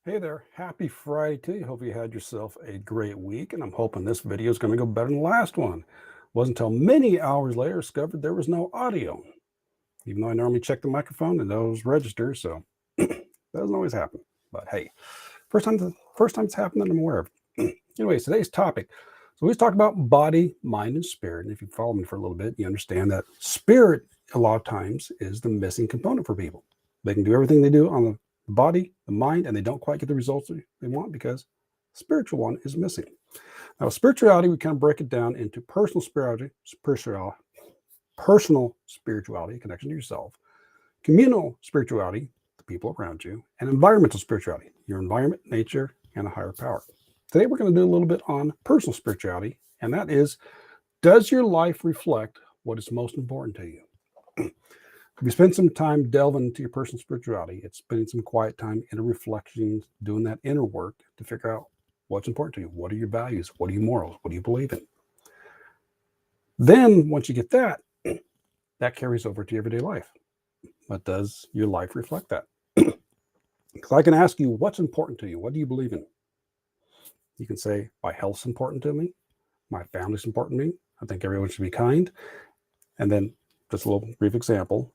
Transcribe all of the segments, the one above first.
Hey there, happy Friday to you. Hope you had yourself a great week, and I'm hoping this video is going to go better than the last one. Wasn't until many hours later discovered there was no audio, even though I normally check the microphone and those registers, so doesn't always happen. But hey, first time it's happened that I'm aware of. Anyways, today's topic. So we talked about body, mind, and spirit. And if you follow me for a little bit, you understand that spirit a lot of times is the missing component for people. They can do everything they do on the body, the mind, and they don't quite get the results they want because the spiritual one is missing. Now, spirituality, we kind of break it down into personal spirituality, connection to yourself, communal spirituality, the people around you, and environmental spirituality, your environment, nature, and a higher power. Today, we're going to do a little bit on personal spirituality, and that is, does your life reflect what is most important to you? If you spend some time delving into your personal spirituality, it's spending some quiet time in a reflection, doing that inner work to figure out what's important to you. What are your values? What are your morals? What do you believe in? Then, once you get that, that carries over to your everyday life. But does your life reflect that? Because I can ask you, what's important to you? What do you believe in? You can say, my health's important to me. My family's important to me. I think everyone should be kind. And then just a little brief example.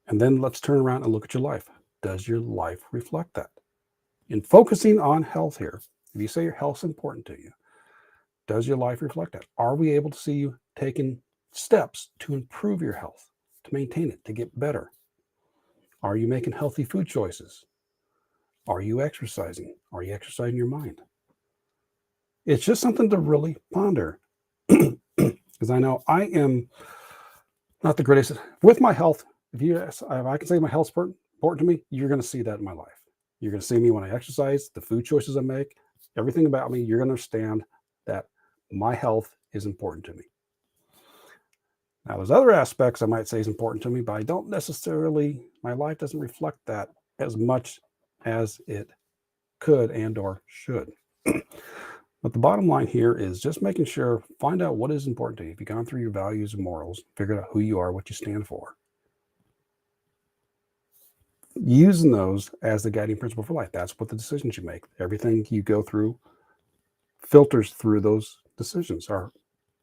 And then let's turn around and look at your life. Does your life reflect that? In focusing on health here, if you say your health's important to you, does your life reflect that? Are we able to see you taking steps to improve your health, to maintain it, to get better? Are you making healthy food choices? Are you exercising? Are you exercising your mind? It's just something to really ponder. Because I know I am not the greatest with my health. If I can say my health's important to me, you're going to see that in my life. You're going to see me when I exercise, the food choices I make, everything about me. You're going to understand that my health is important to me. Now, there's other aspects I might say is important to me, but I don't necessarily, my life doesn't reflect that as much as it could and or should. But the bottom line here is just making sure, find out what is important to you. If you've gone through your values and morals, figure out who you are, what you stand for. Using those as the guiding principle for life. That's what the decisions you make. Everything you go through filters through those decisions or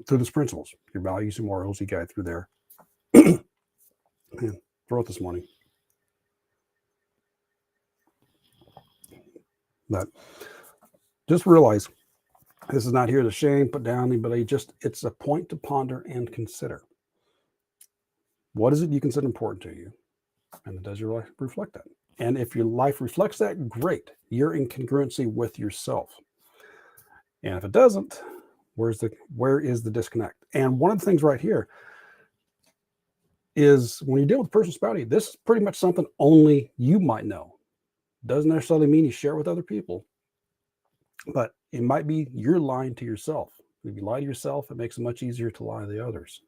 through those principles. Your values and morals you guide through there. Man, throat this morning. But just realize this is not here to shame, put down anybody. It's a point to ponder and consider. What is it you consider important to you? And does your life reflect that? And if your life reflects that, great. You're in congruency with yourself. And if it doesn't, where is the disconnect? And one of the things right here is when you deal with personal spirituality, this is pretty much something only you might know. Doesn't necessarily mean you share it with other people, but it might be you're lying to yourself. If you lie to yourself, it makes it much easier to lie to the others.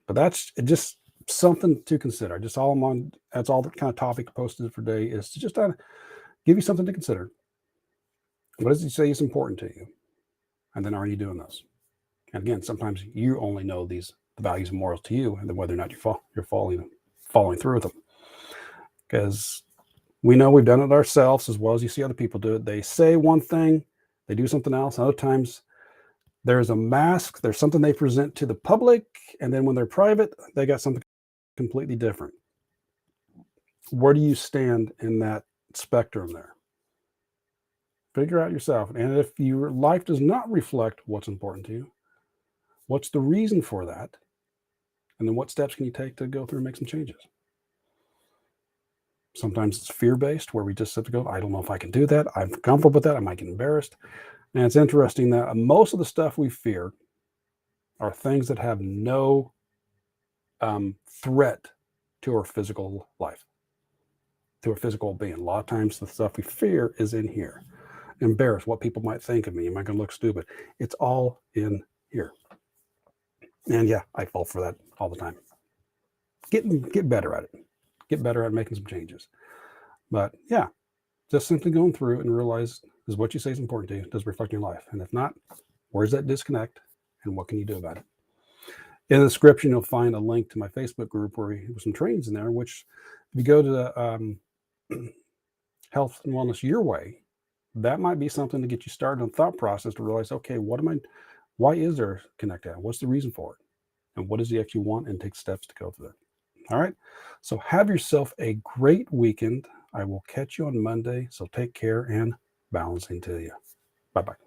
But that's just something to consider. That's all the kind of topic posted for today is to just give you something to consider. What does it say is important to you? And then are you doing this? And again, sometimes you only know the values and morals to you, and then whether or not you're following through with them. Because we know we've done it ourselves as well as you see other people do it. They say one thing, they do something else. Other times there's a mask, there's something they present to the public, and then when they're private, they got something completely different. Where do you stand in that spectrum there? Figure out yourself. And if your life does not reflect what's important to you, what's the reason for that? And then what steps can you take to go through and make some changes? Sometimes it's fear-based, where we just have to go, I don't know if I can do that. I'm comfortable with that. I might get embarrassed. And it's interesting that most of the stuff we fear are things that have no threat to our physical life, to our physical being. A lot of times the stuff we fear is in here. Embarrassed, what people might think of me. Am I going to look stupid? It's all in here. And yeah, I fall for that all the time. Get better at it. Get better at making some changes. But yeah, just simply going through and realize, is what you say is important to you, does it reflect your life? And if not, where's that disconnect and what can you do about it? In the description, you'll find a link to my Facebook group where we have some trainings in there, which if you go to health and wellness your way, that might be something to get you started on the thought process to realize, okay, why is there connect that? What's the reason for it? And what does he actually want? And take steps to go to that. All right. So have yourself a great weekend. I will catch you on Monday. So take care and balancing to you. Bye bye.